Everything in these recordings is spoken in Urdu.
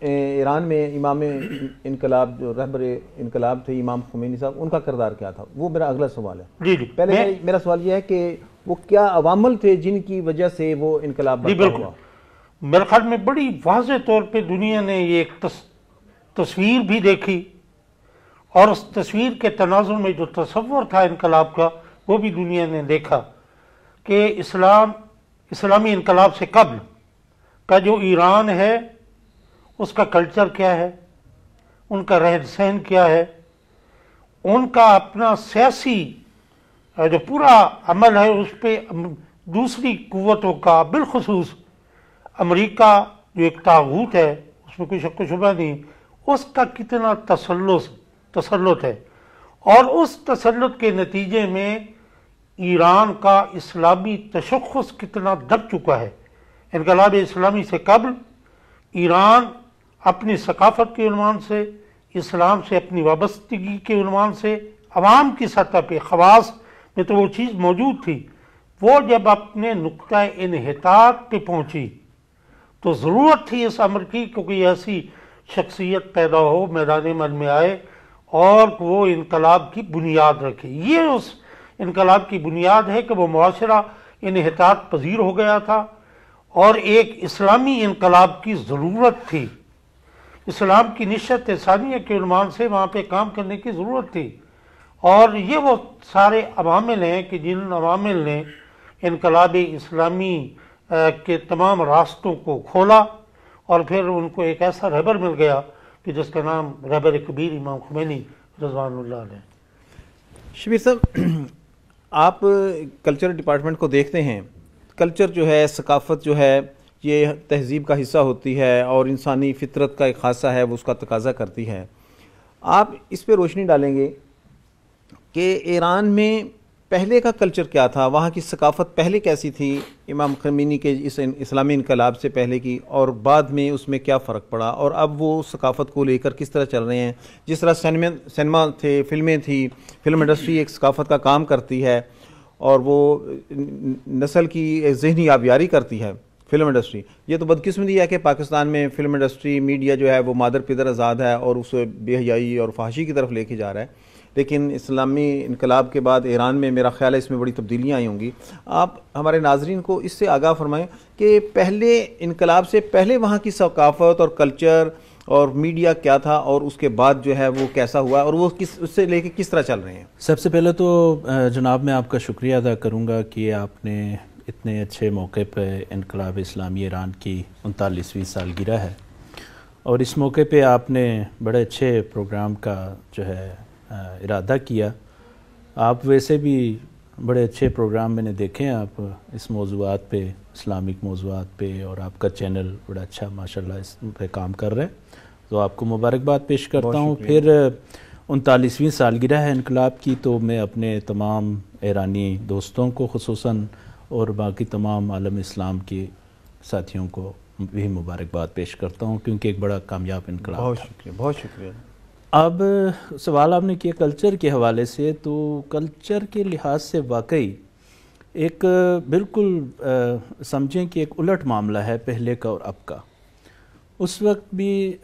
ایران میں امام انقلاب جو رہبر انقلاب تھے امام خمینی صاحب، ان کا کردار کیا تھا؟ وہ میرا اگلا سوال ہے۔ جی جی پہلے میرا سوال یہ ہے کہ وہ کیا عوامل تھے جن کی وجہ سے وہ انقلاب برپا ہوا؟ میرے خیال میں بڑی واضح طور پہ دنیا نے یہ ایک تصویر بھی دیکھی، اور اس تصویر کے تناظر میں جو تصور تھا انقلاب کا وہ بھی دنیا نے دیکھا کہ اسلامی انقلاب سے قبل کا جو ایران ہے اس کا کلچر کیا ہے، ان کا رہن سہن کیا ہے، ان کا اپنا سیاسی جو پورا عمل ہے اس پہ دوسری قوتوں کا، بالخصوص امریکہ جو ایک طاغوت ہے اس میں کوئی شک و شبہ نہیں، اس کا کتنا تسلط ہے، اور اس تسلط کے نتیجے میں ایران کا اسلامی تشخص کتنا دب چکا ہے۔ انقلاب اسلامی سے قبل ایران اپنی ثقافت کے عنوان سے، اسلام سے اپنی وابستگی کے عنوان سے، عوام کی سطح پہ خواص میں تو وہ چیز موجود تھی، وہ جب اپنے نقطہ انحطاط پہ پہنچی تو ضرورت تھی اس امر کی کہ کوئی ایسی شخصیت پیدا ہو، میدان عمل میں آئے اور وہ انقلاب کی بنیاد رکھے۔ یہ اس انقلاب کی بنیاد ہے کہ وہ معاشرہ انحطاط پذیر ہو گیا تھا اور ایک اسلامی انقلاب کی ضرورت تھی، اسلام کی نشت ثانیہ کے عنوان سے وہاں پہ کام کرنے کی ضرورت تھی، اور یہ وہ سارے عوامل ہیں کہ جن عوامل نے انقلاب اسلامی کے تمام راستوں کو کھولا، اور پھر ان کو ایک ایسا رہبر مل گیا کہ جس کا نام رہبر کبیر امام خمینی رضوان اللہ علیہ۔ شبیر صاحب، آپ کلچر ڈپارٹمنٹ کو دیکھتے ہیں، کلچر جو ہے، ثقافت جو ہے، یہ تہذیب کا حصہ ہوتی ہے اور انسانی فطرت کا ایک خاصہ ہے، وہ اس کا تقاضا کرتی ہے۔ آپ اس پہ روشنی ڈالیں گے کہ ایران میں پہلے کا کلچر کیا تھا، وہاں کی ثقافت پہلے کیسی تھی امام خمینی کے اس اسلامی انقلاب سے پہلے کی، اور بعد میں اس میں کیا فرق پڑا، اور اب وہ ثقافت کو لے کر کس طرح چل رہے ہیں؟ جس طرح سینما تھے، فلمیں تھی، فلم انڈسٹری ایک ثقافت کا کام کرتی ہے اور وہ نسل کی ذہنی آبیاری کرتی ہے فلم انڈسٹری۔ یہ تو بدقسمتی ہے کہ پاکستان میں فلم انڈسٹری، میڈیا جو ہے وہ مادر پدر آزاد ہے اور اسے بے حیائی اور فحاشی کی طرف لے کے جا رہا ہے، لیکن اسلامی انقلاب کے بعد ایران میں میرا خیال ہے اس میں بڑی تبدیلیاں آئی ہوں گی۔ آپ ہمارے ناظرین کو اس سے آگاہ فرمائیں کہ پہلے انقلاب سے پہلے وہاں کی ثقافت اور کلچر اور میڈیا کیا تھا، اور اس کے بعد جو ہے وہ کیسا ہوا، اور وہ اس سے لے کے کس طرح چل رہے ہیں؟ سب سے پہلے تو جناب میں آپ کا شکریہ ادا کروں گا کہ آپ نے اتنے اچھے موقع پہ انقلاب اسلامی ایران کی 39ویں سالگرہ ہے، اور اس موقع پہ آپ نے بڑے اچھے پروگرام کا جو ہے ارادہ کیا۔ آپ ویسے بھی بڑے اچھے پروگرام میں نے دیکھے ہیں آپ اس موضوعات پہ، اسلامک موضوعات پہ، اور آپ کا چینل بڑا اچھا ماشاءاللہ اس پہ کام کر رہے ہیں، تو آپ کو مبارکباد پیش کرتا ہوں۔ پھر 39ویں سالگرہ ہے انقلاب کی، تو میں اپنے تمام ایرانی دوستوں کو خصوصاً اور باقی تمام عالم اسلام کے ساتھیوں کو بھی مبارکباد پیش کرتا ہوں، کیونکہ ایک بڑا کامیاب انقلاب بہت تھا۔ شکریہ، بہت شکریہ۔ اب سوال آپ نے کیا کلچر کے حوالے سے، تو کلچر کے لحاظ سے واقعی ایک بالکل سمجھیں کہ ایک الٹ معاملہ ہے پہلے کا اور اب کا۔ اس وقت بھی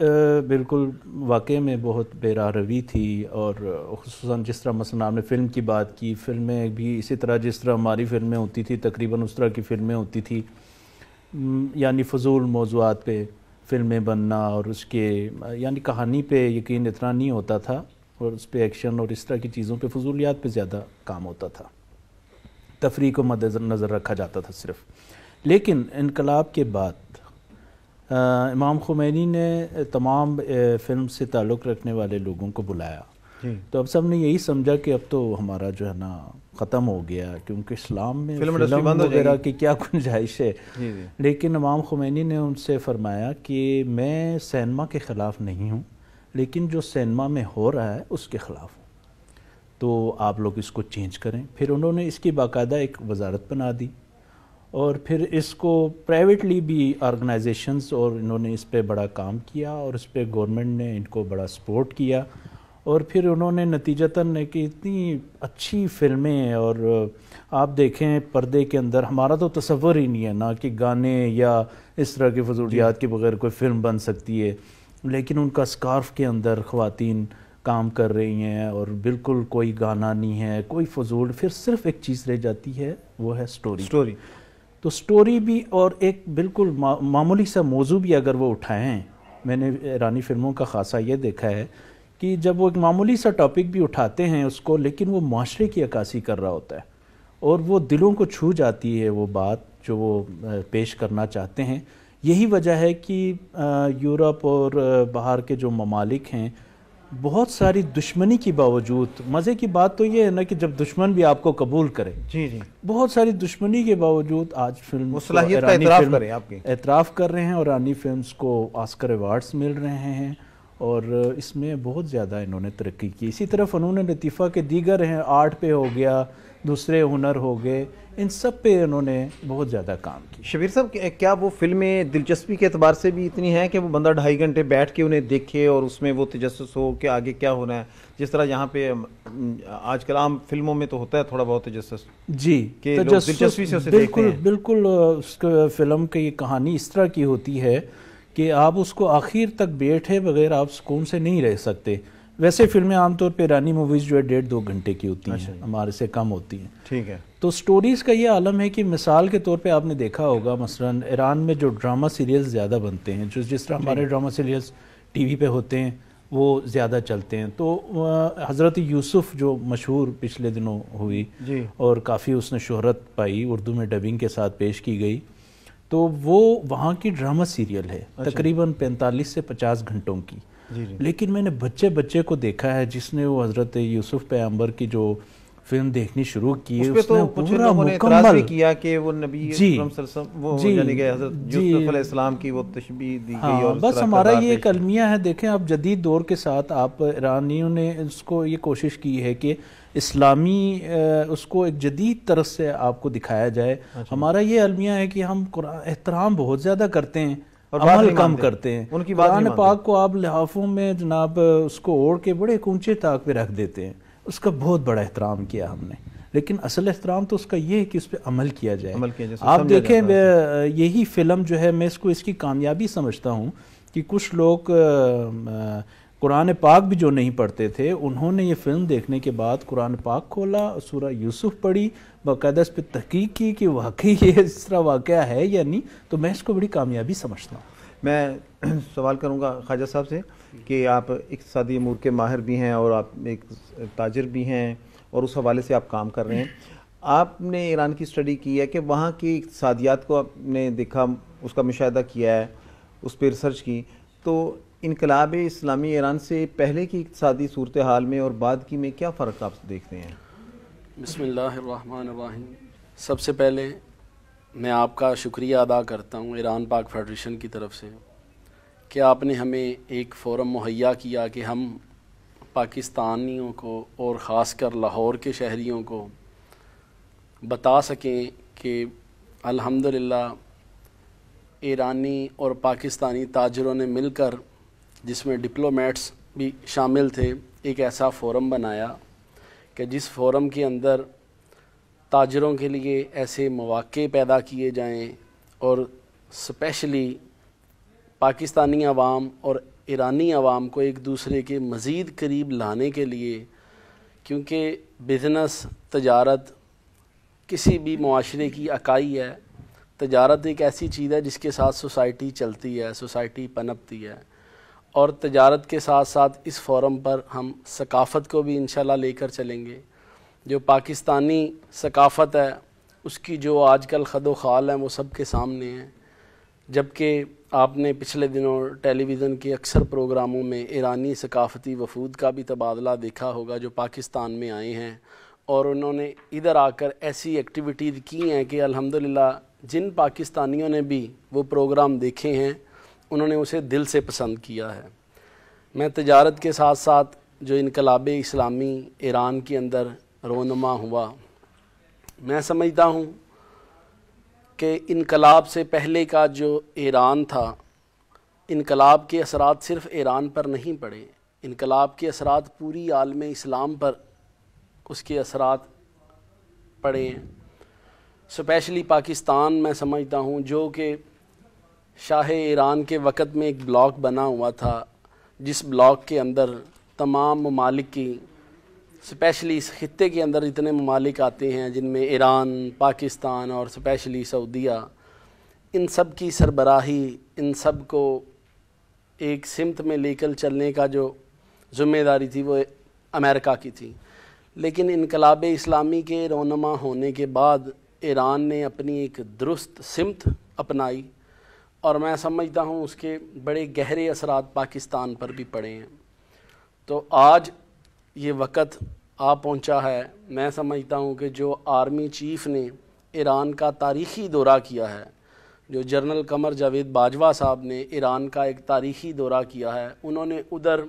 بالکل واقعے میں بہت بے راہ روی تھی، اور خصوصاً جس طرح مثلا آپ نے فلم کی بات کی، فلمیں بھی اسی طرح جس طرح ہماری فلمیں ہوتی تھی تقریباً اس طرح کی فلمیں ہوتی تھی، یعنی فضول موضوعات پہ فلمیں بننا، اور اس کے یعنی کہانی پہ یقین اتنا نہیں ہوتا تھا، اور اس پہ ایکشن اور اس طرح کی چیزوں پہ، فضولیات پہ زیادہ کام ہوتا تھا، تفریح کو مد نظر رکھا جاتا تھا صرف۔ لیکن انقلاب کے بعد امام خمینی نے تمام فلم سے تعلق رکھنے والے لوگوں کو بلایا، تو اب سب نے یہی سمجھا کہ اب تو ہمارا جو ہے نا ختم ہو گیا، کیونکہ اسلام میں فلم وغیرہ کی کیا گنجائش ہے۔ لیکن امام خمینی نے ان سے فرمایا کہ میں سینما کے خلاف نہیں ہوں، لیکن جو سینما میں ہو رہا ہے اس کے خلاف ہوں، تو آپ لوگ اس کو چینج کریں۔ پھر انہوں نے اس کی باقاعدہ ایک وزارت بنا دی، اور پھر اس کو پرائیویٹلی بھی آرگنائزیشنز، اور انہوں نے اس پہ بڑا کام کیا، اور اس پہ گورنمنٹ نے ان کو بڑا سپورٹ کیا، اور پھر انہوں نے نتیجتاً کہ اتنی اچھی فلمیں، اور آپ دیکھیں پردے کے اندر ہمارا تو تصور ہی نہیں ہے نا کہ گانے یا اس طرح کی فضولیات کے بغیر کوئی فلم بن سکتی ہے، لیکن ان کا اسکارف کے اندر خواتین کام کر رہی ہیں اور بالکل کوئی گانا نہیں ہے، کوئی فضول، پھر صرف ایک چیز رہ جاتی ہے، وہ ہے سٹوری. تو سٹوری بھی اور ایک بالکل معمولی سا موضوع بھی اگر وہ اٹھائیں، میں نے ایرانی فلموں کا خاصہ یہ دیکھا ہے کہ جب وہ ایک معمولی سا ٹاپک بھی اٹھاتے ہیں اس کو، لیکن وہ معاشرے کی عکاسی کر رہا ہوتا ہے اور وہ دلوں کو چھو جاتی ہے وہ بات جو وہ پیش کرنا چاہتے ہیں. یہی وجہ ہے کہ یورپ اور باہر کے جو ممالک ہیں، بہت ساری دشمنی کے باوجود، مزے کی بات تو یہ ہے نا کہ جب دشمن بھی آپ کو قبول کرے، بہت ساری دشمنی کے باوجود آج فلم وہ صلاحیت کا اعتراف کریں، آپ کی اعتراف کر رہے ہیں، اور ایرانی فلمز کو آسکر ایوارڈز مل رہے ہیں، اور اس میں بہت زیادہ انہوں نے ترقی کی. اسی طرح فنون لطیفہ کے دیگر ہیں، آرٹ پہ ہو گیا، دوسرے ہنر ہو گئے، ان سب پہ انہوں نے بہت زیادہ کام کیا. شبیر صاحب، کیا وہ فلمیں دلچسپی کے اعتبار سے بھی اتنی ہیں کہ وہ بندہ 2.5 گھنٹے بیٹھ کے انہیں دیکھے اور اس میں وہ تجسس ہو کہ آگے کیا ہونا ہے؟ جس طرح یہاں پہ آج کل عام فلموں میں تو ہوتا ہے تھوڑا بہت تجسس، جی، کہ لوگ دلچسپی سے اسے دیکھتے ہیں. بالکل اس فلم کی کہانی اس طرح کی ہوتی ہے کہ آپ اس کو آخر تک بیٹھے بغیر آپ سکون سے نہیں رہ سکتے. ویسے فلمیں عام طور پہ ایرانی موویز جو ہے 1.5-2 گھنٹے کی ہوتی ہیں، ہمارے سے کم ہوتی ہیں. ٹھیک ہے. تو سٹوریز کا یہ عالم ہے کہ مثال کے طور پہ آپ نے دیکھا ہوگا مثلا ایران میں جو ڈرامہ سیریلز زیادہ بنتے ہیں، جس طرح ہمارے ڈرامہ سیریلز ٹی وی پہ ہوتے ہیں وہ زیادہ چلتے ہیں. تو حضرت یوسف جو مشہور پچھلے دنوں ہوئی اور کافی اس نے شہرت پائی، اردو میں ڈبنگ کے ساتھ پیش کی گئی، تو وہ وہاں کی ڈرامہ سیریل ہے تقریباً 45 سے 50 گھنٹوں کی. لیکن میں نے بچے کو دیکھا ہے جس نے وہ حضرت یوسف پیغمبر کی جو فلم دیکھنے شروع کی، اس پہ تو کچھ لوگوں نے اعتراض بھی کیا کہ وہ نبی اکرم صلی اللہ علیہ وسلم، وہ یعنی کہ حضرت یوسف علیہ السلام کی وہ تشبیہ دی گئی. اور بس ہمارا یہ ایک المیہ ہے. دیکھیں آپ جدید دور کے ساتھ آپ ایرانیوں نے اس کو یہ کوشش کی ہے کہ اسلامی اس کو ایک جدید طرح سے آپ کو دکھایا جائے. ہمارا یہ المیہ ہے کہ ہم احترام بہت زیادہ کرتے ہیں اور عمل کم کرتے ہیں. قرآن پاک کو آپ لحافوں میں جناب اس کو اوڑھ کے بڑے اونچے طاق پہ رکھ دیتے ہیں، اس کا بہت بڑا احترام کیا ہم نے، لیکن اصل احترام تو اس کا یہ ہے کہ اس پہ عمل کیا جائے. آپ دیکھیں یہی فلم جو ہے، میں اس کو اس کی کامیابی سمجھتا ہوں کہ کچھ لوگ قرآن پاک بھی جو نہیں پڑھتے تھے، انہوں نے یہ فلم دیکھنے کے بعد قرآن پاک کھولا، سورہ یوسف پڑھی، باقاعدہ اس پہ تحقیق کی کہ واقعی یہ اس طرح واقعہ ہے یا نہیں. تو میں اس کو بڑی کامیابی سمجھتا ہوں. میں سوال کروں گا خواجہ صاحب سے کہ آپ اقتصادی امور کے ماہر بھی ہیں اور آپ ایک تاجر بھی ہیں اور اس حوالے سے آپ کام کر رہے ہیں. آپ نے ایران کی اسٹڈی کی ہے کہ وہاں کی اقتصادیات کو آپ نے دیکھا، اس کا مشاہدہ کیا ہے، اس پہ ریسرچ کی، تو انقلاب اسلامی ایران سے پہلے کی اقتصادی صورتحال میں اور بعد کی میں کیا فرق آپ دیکھتے ہیں؟ بسم اللہ الرحمن الرحیم. سب سے پہلے میں آپ کا شکریہ ادا کرتا ہوں ایران پاک فیڈریشن کی طرف سے کہ آپ نے ہمیں ایک فورم مہیا کیا کہ ہم پاکستانیوں کو اور خاص کر لاہور کے شہریوں کو بتا سکیں کہ الحمدللہ ایرانی اور پاکستانی تاجروں نے مل کر، جس میں ڈپلومیٹس بھی شامل تھے، ایک ایسا فورم بنایا کہ جس فورم کے اندر تاجروں کے لیے ایسے مواقع پیدا کیے جائیں اور اسپیشلی پاکستانی عوام اور ایرانی عوام کو ایک دوسرے کے مزید قریب لانے کے لیے، کیونکہ بزنس، تجارت کسی بھی معاشرے کی اکائی ہے. تجارت ایک ایسی چیز ہے جس کے ساتھ سوسائٹی چلتی ہے، سوسائٹی پنپتی ہے، اور تجارت کے ساتھ ساتھ اس فورم پر ہم ثقافت کو بھی انشاءاللہ لے کر چلیں گے. جو پاکستانی ثقافت ہے اس کی جو آج کل خد و خال ہیں وہ سب کے سامنے ہیں. جبکہ آپ نے پچھلے دنوں ٹیلی ویژن کے اکثر پروگراموں میں ایرانی ثقافتی وفود کا بھی تبادلہ دیکھا ہوگا جو پاکستان میں آئے ہیں، اور انہوں نے ادھر آ کر ایسی ایکٹیویٹیز کی ہیں کہ الحمدللہ جن پاکستانیوں نے بھی وہ پروگرام دیکھے ہیں انہوں نے اسے دل سے پسند کیا ہے. میں تجارت کے ساتھ ساتھ جو انقلاب اسلامی ایران کے اندر رونما ہوا، میں سمجھتا ہوں کہ انقلاب سے پہلے کا جو ایران تھا، انقلاب کے اثرات صرف ایران پر نہیں پڑے، انقلاب کے اثرات پوری عالم اسلام پر اس کے اثرات پڑے ہیں، اسپیشلی پاکستان میں سمجھتا ہوں جو کہ شاہ ایران کے وقت میں ایک بلاک بنا ہوا تھا، جس بلاک کے اندر تمام ممالک کی، اسپیشلی اس خطے کے اندر اتنے ممالک آتے ہیں جن میں ایران، پاکستان اور اسپیشلی سعودیہ، ان سب کی سربراہی، ان سب کو ایک سمت میں لے کر چلنے کا جو ذمہ داری تھی وہ امریکہ کی تھی۔ لیکن انقلاب اسلامی کے رونما ہونے کے بعد ایران نے اپنی ایک درست سمت اپنائی، اور میں سمجھتا ہوں اس کے بڑے گہرے اثرات پاکستان پر بھی پڑے ہیں۔ تو آج یہ وقت آ پہنچا ہے، میں سمجھتا ہوں کہ جو آرمی چیف نے ایران کا تاریخی دورہ کیا ہے، جو جنرل قمر جاوید باجوہ صاحب نے ایران کا ایک تاریخی دورہ کیا ہے، انہوں نے ادھر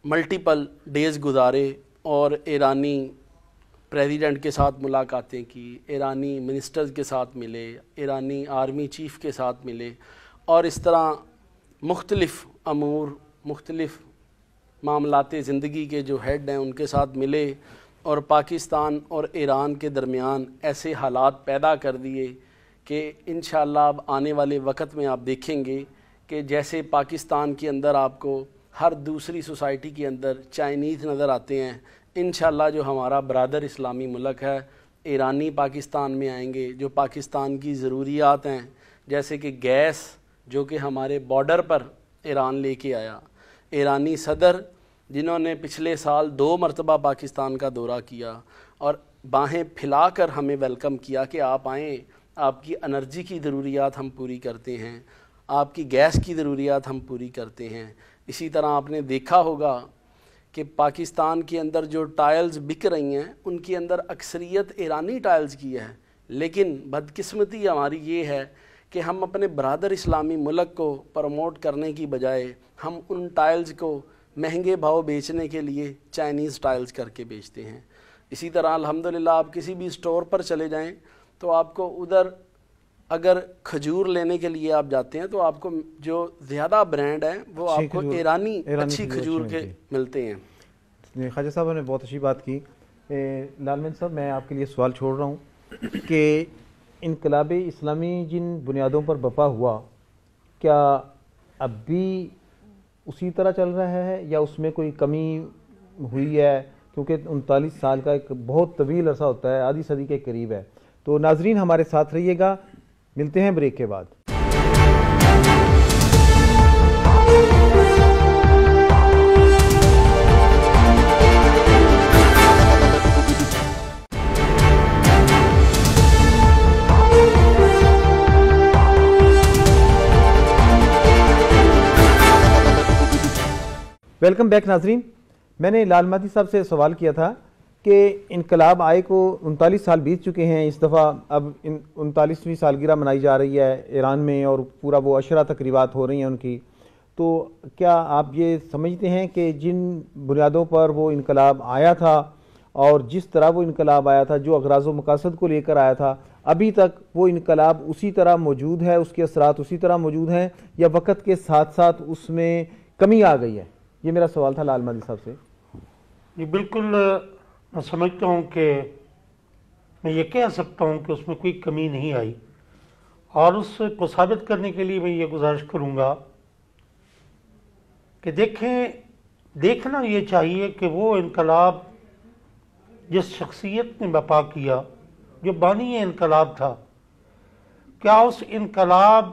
ملٹیپل ڈیز گزارے اور ایرانی پریزیڈنٹ کے ساتھ ملاقاتیں کی، ایرانی منسٹرز کے ساتھ ملے، ایرانی آرمی چیف کے ساتھ ملے، اور اس طرح مختلف امور، مختلف معاملات زندگی کے جو ہیڈ ہیں ان کے ساتھ ملے، اور پاکستان اور ایران کے درمیان ایسے حالات پیدا کر دیے کہ انشاءاللہ اب آنے والے وقت میں آپ دیکھیں گے کہ جیسے پاکستان کے اندر آپ کو ہر دوسری سوسائٹی کے اندر چائنیز نظر آتے ہیں، انشاءاللہ جو ہمارا برادر اسلامی ملک ہے ایرانی پاکستان میں آئیں گے، جو پاکستان کی ضروریات ہیں جیسے کہ گیس جو کہ ہمارے بارڈر پر ایران لے کے آیا، ایرانی صدر جنہوں نے پچھلے سال 2 مرتبہ پاکستان کا دورہ کیا اور باہیں پھیلا کر ہمیں ویلکم کیا کہ آپ آئیں، آپ کی انرجی کی ضروریات ہم پوری کرتے ہیں، آپ کی گیس کی ضروریات ہم پوری کرتے ہیں۔ اسی طرح آپ نے دیکھا ہوگا کہ پاکستان کے اندر جو ٹائلز بک رہی ہیں ان کے اندر اکثریت ایرانی ٹائلز کی ہے، لیکن بدقسمتی ہماری یہ ہے کہ ہم اپنے برادر اسلامی ملک کو پروموٹ کرنے کی بجائے ہم ان ٹائلز کو مہنگے بھاؤ بیچنے کے لیے چائنیز ٹائلز کر کے بیچتے ہیں۔ اسی طرح الحمدللہ آپ کسی بھی اسٹور پر چلے جائیں تو آپ کو ادھر اگر کھجور لینے کے لیے آپ جاتے ہیں تو آپ کو جو زیادہ برانڈ ہیں وہ آپ کو ایرانی اچھی کھجور کے ملتے ہیں۔ خواجہ صاحب نے بہت اچھی بات کی۔ لالمین صاحب میں آپ کے لیے سوال چھوڑ رہا ہوں کہ انقلاب اسلامی جن بنیادوں پر برپا ہوا، کیا اب بھی اسی طرح چل رہا ہے یا اس میں کوئی کمی ہوئی ہے؟ کیونکہ 39 سال کا ایک بہت طویل عرصہ ہوتا ہے، آدھی صدی کے قریب ہے۔ تو ناظرین ہمارے ساتھ رہیے گا، ملتے ہیں بریک کے بعد۔ ویلکم بیک ناظرین۔ میں نے لال مہدی صاحب سے سوال کیا تھا کہ انقلاب آئے کو 39 سال بیت چکے ہیں، اس دفعہ اب 39ویں سالگرہ منائی جا رہی ہے ایران میں اور پورا وہ عشرہ تقریبات ہو رہی ہیں ان کی، تو کیا آپ یہ سمجھتے ہیں کہ جن بنیادوں پر وہ انقلاب آیا تھا اور جس طرح وہ انقلاب آیا تھا، جو اغراض و مقاصد کو لے کر آیا تھا، ابھی تک وہ انقلاب اسی طرح موجود ہے، اس کے اثرات اسی طرح موجود ہیں یا وقت کے ساتھ ساتھ اس میں کمی آ گئی ہے؟ یہ میرا سوال تھا لال مہدی صاحب سے۔ جی بالکل، میں سمجھتا ہوں کہ میں یہ کہہ سکتا ہوں کہ اس میں کوئی کمی نہیں آئی، اور اس کو ثابت کرنے کے لیے میں یہ گزارش کروں گا کہ دیکھنا یہ چاہیے کہ وہ انقلاب جس شخصیت نے برپا کیا، جو بانی انقلاب تھا، کیا اس انقلاب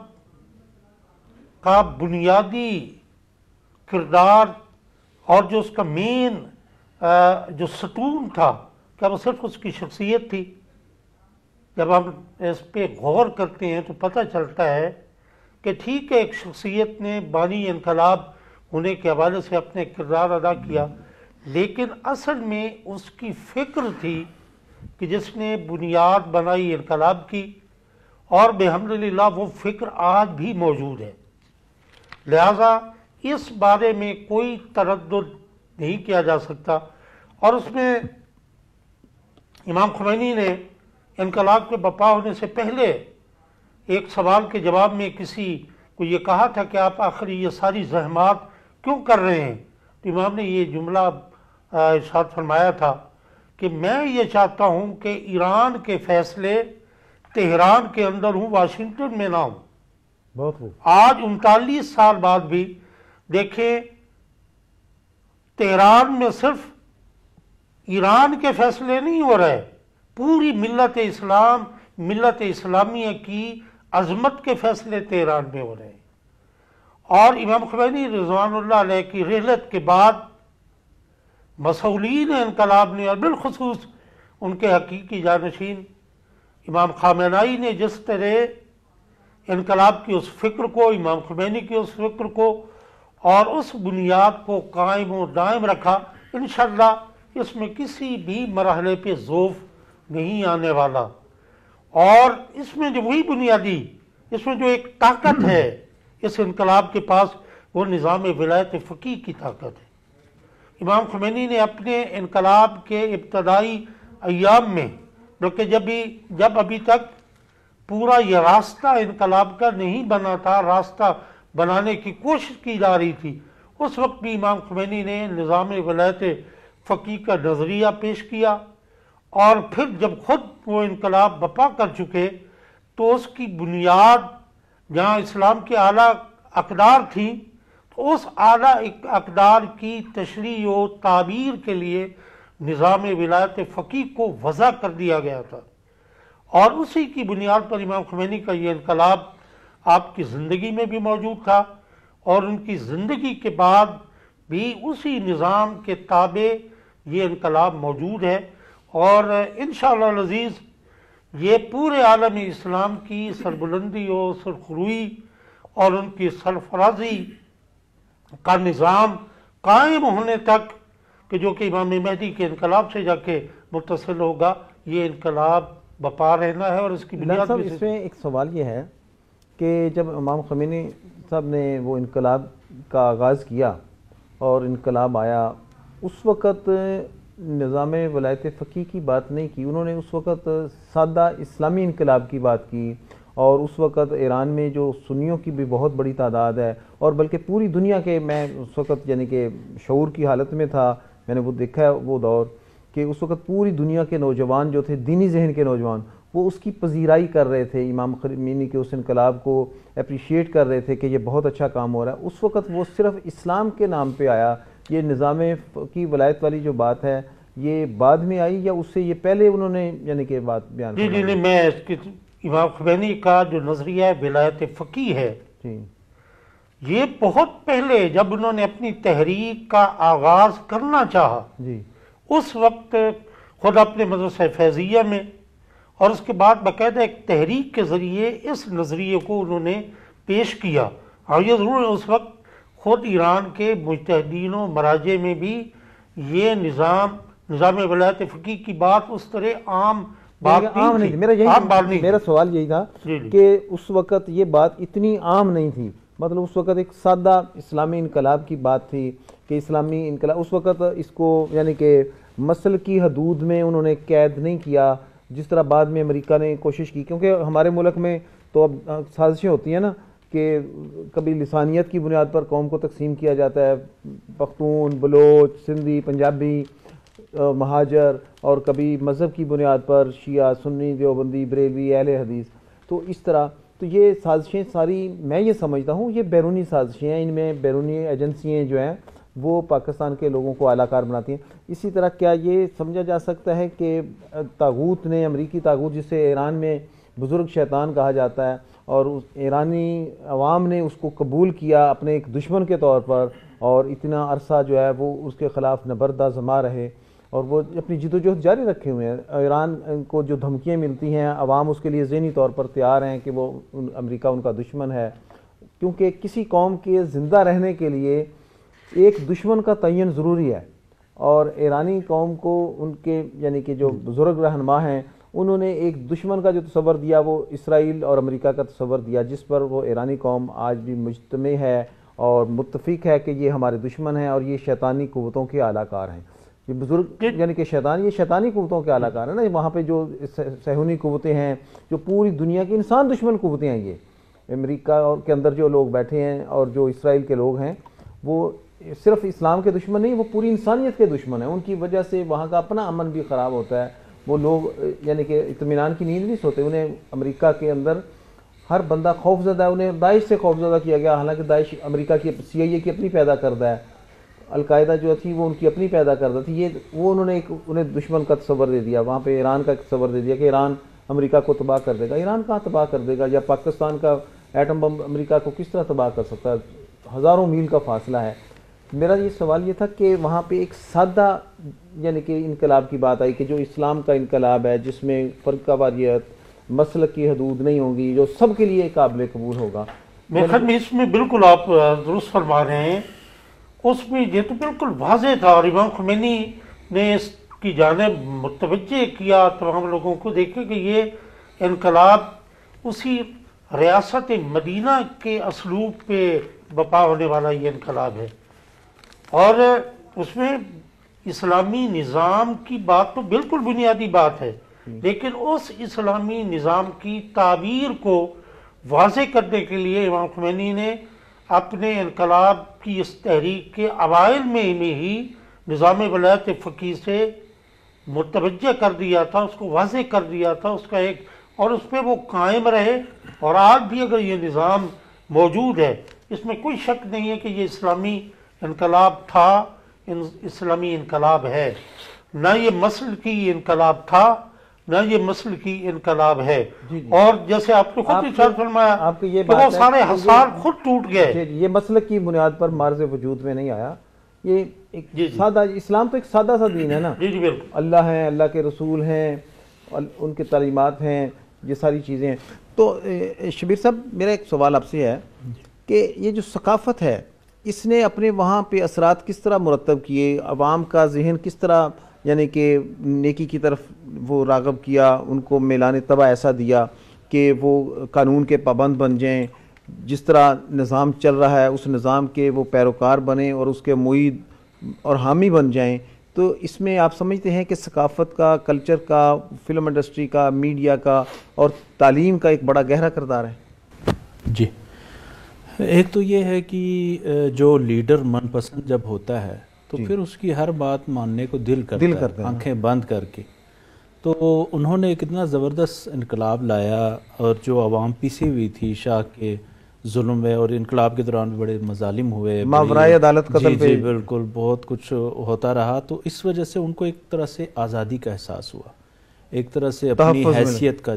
کا بنیادی کردار اور جو اس کا مین جو ستون تھا، کیا وہ صرف اس کی شخصیت تھی؟ جب ہم اس پہ غور کرتے ہیں تو پتہ چلتا ہے کہ ٹھیک ہے ایک شخصیت نے بانی انقلاب ہونے کے حوالے سے اپنے کردار ادا کیا، لیکن اصل میں اس کی فکر تھی کہ جس نے بنیاد بنائی انقلاب کی، اور بحمدللہ وہ فکر آج بھی موجود ہے۔ لہذا اس بارے میں کوئی تردد نہیں کیا جا سکتا، اور اس میں امام خمینی نے انقلاب کے برپا ہونے سے پہلے ایک سوال کے جواب میں کسی کو یہ کہا تھا کہ آپ آخر یہ ساری زحمات کیوں کر رہے ہیں؟ تو امام نے یہ جملہ ارشاد فرمایا تھا کہ میں یہ چاہتا ہوں کہ ایران کے فیصلے تہران کے اندر ہوں، واشنگٹن میں نہ ہوں۔ بہت خوب۔ آج 39 سال بعد بھی دیکھیں تہران میں صرف ایران کے فیصلے نہیں ہو رہے، پوری ملت اسلام، ملت اسلامیہ کی عظمت کے فیصلے تہران میں ہو رہے ہیں۔ اور امام خمینی رضوان اللہ علیہ کی رحلت کے بعد مسئولین انقلاب نے، اور بالخصوص ان کے حقیقی جانشین امام خامنہئی نے جس طرح انقلاب کی اس فکر کو، امام خمینی کی اس فکر کو اور اس بنیاد کو قائم و دائم رکھا، انشاءاللہ اس میں کسی بھی مرحلے پہ ضعف نہیں آنے والا۔ اور اس میں جو وہی بنیادی، اس میں جو ایک طاقت ہے اس انقلاب کے پاس، وہ نظام ولایت فقیہ کی طاقت ہے۔ امام خمینی نے اپنے انقلاب کے ابتدائی ایام میں، بلکہ جب ابھی تک پورا یہ راستہ انقلاب کا نہیں بنا تھا، راستہ بنانے کی کوشش کی جا رہی تھی، اس وقت بھی امام خمینی نے نظام ولایت فقیہ کا نظریہ پیش کیا، اور پھر جب خود وہ انقلاب بپا کر چکے تو اس کی بنیاد جہاں اسلام کے اعلیٰ اقدار تھی، تو اس اعلیٰ اقدار کی تشریح و تعبیر کے لیے نظام ولایت فقیہ کو وضع کر دیا گیا تھا، اور اسی کی بنیاد پر امام خمینی کا یہ انقلاب آپ کی زندگی میں بھی موجود تھا، اور ان کی زندگی کے بعد بھی اسی نظام کے تابع یہ انقلاب موجود ہے، اور انشاءاللہ العزیز یہ پورے عالم اسلام کی سربلندی و سرخروئی اور ان کی سرفرازی کا نظام قائم ہونے تک، کہ جو کہ امام مہدی کے انقلاب سے جا کے متصل ہوگا، یہ انقلاب بپا رہنا ہے۔ اور اس کی بنیاد صاحب اس میں ایک سوال یہ ہے کہ جب امام خمینی صاحب نے وہ انقلاب کا آغاز کیا اور انقلاب آیا، اس وقت نظام ولایت فقیہ کی بات نہیں کی، انہوں نے اس وقت سادہ اسلامی انقلاب کی بات کی، اور اس وقت ایران میں جو سنیوں کی بھی بہت بڑی تعداد ہے، اور بلکہ پوری دنیا کے، میں اس وقت یعنی کہ شعور کی حالت میں تھا، میں نے وہ دیکھا ہے وہ دور، کہ اس وقت پوری دنیا کے نوجوان جو تھے، دینی ذہن کے نوجوان، وہ اس کی پذیرائی کر رہے تھے، امام خمینی کے اس انقلاب کو اپریشیٹ کر رہے تھے کہ یہ بہت اچھا کام ہو رہا ہے۔ اس وقت وہ صرف اسلام کے نام پہ آیا، یہ نظام کی ولایت والی جو بات ہے یہ بعد میں آئی یا اس سے یہ پہلے انہوں نے یعنی کہ بات بیان جی جی نہیں، میں اس کی امام خمینی کا جو نظریہ ولایت فقیہ ہے، یہ بہت پہلے جب انہوں نے اپنی تحریک کا آغاز کرنا چاہا، اس وقت خود اپنے مدرسہ فیضیہ میں، اور اس کے بعد باقاعدہ ایک تحریک کے ذریعے اس نظریے کو انہوں نے پیش کیا۔ اور یہ ضرور اس وقت خود ایران کے مجتہدین و مراجع میں بھی یہ نظام ولایت فقیہ کی بات اس طرح عام بات نہیں تھی۔ میرا سوال یہی تھا کہ اس وقت یہ بات اتنی عام نہیں تھی، مطلب اس وقت ایک سادہ اسلامی انقلاب کی بات تھی کہ اسلامی انقلاب، اس وقت اس کو یعنی کہ مسل کی حدود میں انہوں نے قید نہیں کیا، جس طرح بعد میں امریکہ نے کوشش کی، کیونکہ ہمارے ملک میں تو اب سازشیں ہوتی ہیں نا کہ کبھی لسانیت کی بنیاد پر قوم کو تقسیم کیا جاتا ہے، پختون، بلوچ، سندھی، پنجابی، مہاجر، اور کبھی مذہب کی بنیاد پر شیعہ، سنی، دیوبندی، بریلوی، اہل حدیث، تو اس طرح تو یہ سازشیں ساری میں یہ سمجھتا ہوں یہ بیرونی سازشیں ہیں، ان میں بیرونی ایجنسیاں جو ہیں وہ پاکستان کے لوگوں کو اعلیٰ کار بناتی ہیں۔ اسی طرح کیا یہ سمجھا جا سکتا ہے کہ طاغوت نے، امریکی طاغوت جسے ایران میں بزرگ شیطان کہا جاتا ہے، اور ایرانی عوام نے اس کو قبول کیا اپنے ایک دشمن کے طور پر، اور اتنا عرصہ جو ہے وہ اس کے خلاف نبردہ زما رہے، اور وہ اپنی جد و جہد جاری رکھے ہوئے ہیں۔ ایران کو جو دھمکیاں ملتی ہیں، عوام اس کے لیے ذہنی طور پر تیار ہیں کہ وہ امریکہ ان کا دشمن ہے، کیونکہ کسی قوم کے زندہ رہنے کے لیے ایک دشمن کا تعین ضروری ہے، اور ایرانی قوم کو ان کے یعنی کہ جو بزرگ رہنما ہیں انہوں نے ایک دشمن کا جو تصور دیا وہ اسرائیل اور امریکہ کا تصور دیا، جس پر وہ ایرانی قوم آج بھی مجتمع ہے اور متفق ہے کہ یہ ہمارے دشمن ہیں اور یہ شیطانی قوتوں کے اعلیٰ کار ہیں۔ یہ بزرگ یعنی کہ یہ شیطانی قوتوں کے اعلیٰ کار ہیں نا، وہاں پہ جو صہیونی قوتیں ہیں، جو پوری دنیا کی انسان دشمن قوتیں ہیں، یہ امریکہ اور کے اندر جو لوگ بیٹھے ہیں اور جو اسرائیل کے لوگ ہیں، وہ صرف اسلام کے دشمن نہیں، وہ پوری انسانیت کے دشمن ہیں. ان کی وجہ سے وہاں کا اپنا امن بھی خراب ہوتا ہے. وہ لوگ یعنی کہ اطمینان کی نیند نہیں سوتے. انہیں امریکہ کے اندر ہر بندہ خوف زدہ ہے. انہیں داعش سے خوف زدہ کیا گیا، حالانکہ داعش امریکہ کی CIA کی اپنی پیدا کردہ ہے. القاعدہ جو تھی وہ ان کی اپنی پیدا کردہ تھی. وہ انہوں نے انہیں دشمن کا تصور دے دیا. وہاں پہ ایران کا تصور دے دیا کہ ایران امریکہ کو تباہ کر دے گا. ایران کہاں تباہ کر دے گا؟ یا پاکستان کا ایٹم بم امریکہ کو کس طرح تباہ کر سکتا ہے؟ ہزاروں میل کا فاصلہ ہے. میرا یہ سوال یہ تھا کہ وہاں پہ ایک سادہ یعنی کہ انقلاب کی بات آئی کہ جو اسلام کا انقلاب ہے، جس میں فرقہ واریت، مسلک کی حدود نہیں ہوں گی، جو سب کے لیے قابل قبول ہوگا. میرے خیال میں اس میں بالکل آپ درست فرما رہے ہیں. اس میں یہ تو بالکل واضح تھا، اور امام خمینی نے اس کی جانب متوجہ کیا تمام لوگوں کو. دیکھیں کہ یہ انقلاب اسی ریاست مدینہ کے اسلوب پہ بپا ہونے والا یہ انقلاب ہے، اور اس میں اسلامی نظام کی بات تو بالکل بنیادی بات ہے، لیکن اس اسلامی نظام کی تعبیر کو واضح کرنے کے لیے امام خمینی نے اپنے انقلاب کی اس تحریک کے اوائل میں ہی نظام ولایت فقیہ سے متوجہ کر دیا تھا، اس کو واضح کر دیا تھا اس کا ایک، اور اس پہ وہ قائم رہے. اور آج بھی اگر یہ نظام موجود ہے، اس میں کوئی شک نہیں ہے کہ یہ اسلامی انقلاب تھا، اسلامی انقلاب ہے. نہ یہ مسلکی انقلاب تھا، نہ یہ مسلکی انقلاب ہے. اور جیسے آپ نے خود ارشاد فرمایا کہ وہ سارے حصار خود ٹوٹ گئے. یہ مسلک کی بنیاد پر مارز وجود میں نہیں آیا. یہ ایک سادہ اسلام تو ایک سادہ سا دین ہے نا. جی بالکل. اللہ ہیں، اللہ کے رسول ہیں، ان کے تعلیمات ہیں، یہ ساری چیزیں ہیں. تو شبیر صاحب میرا ایک سوال آپ سے ہے کہ یہ جو ثقافت ہے اس نے اپنے وہاں پہ اثرات کس طرح مرتب کیے؟ عوام کا ذہن کس طرح یعنی کہ نیکی کی طرف وہ راغب کیا؟ ان کو میلان طبع ایسا دیا کہ وہ قانون کے پابند بن جائیں، جس طرح نظام چل رہا ہے اس نظام کے وہ پیروکار بنیں اور اس کے معید اور حامی بن جائیں. تو اس میں آپ سمجھتے ہیں کہ ثقافت کا، کلچر کا، فلم انڈسٹری کا، میڈیا کا اور تعلیم کا ایک بڑا گہرا کردار ہے؟ جی، ایک تو یہ ہے کہ جو لیڈر من پسند جب ہوتا ہے تو پھر اس کی ہر بات ماننے کو دل کرتا ہے، آنکھیں بند کر کے. تو انہوں نے کتنا زبردست انقلاب لایا، اور جو عوام پیسی ہوئی تھی شاہ کے ظلم میں، اور انقلاب کے دوران بڑے مظالم ہوئے، ماورائے عدالت قتل پہ، جی بالکل بہت کچھ ہوتا رہا. تو اس وجہ سے ان کو ایک طرح سے آزادی کا احساس ہوا، ایک طرح سے اپنی حیثیت کا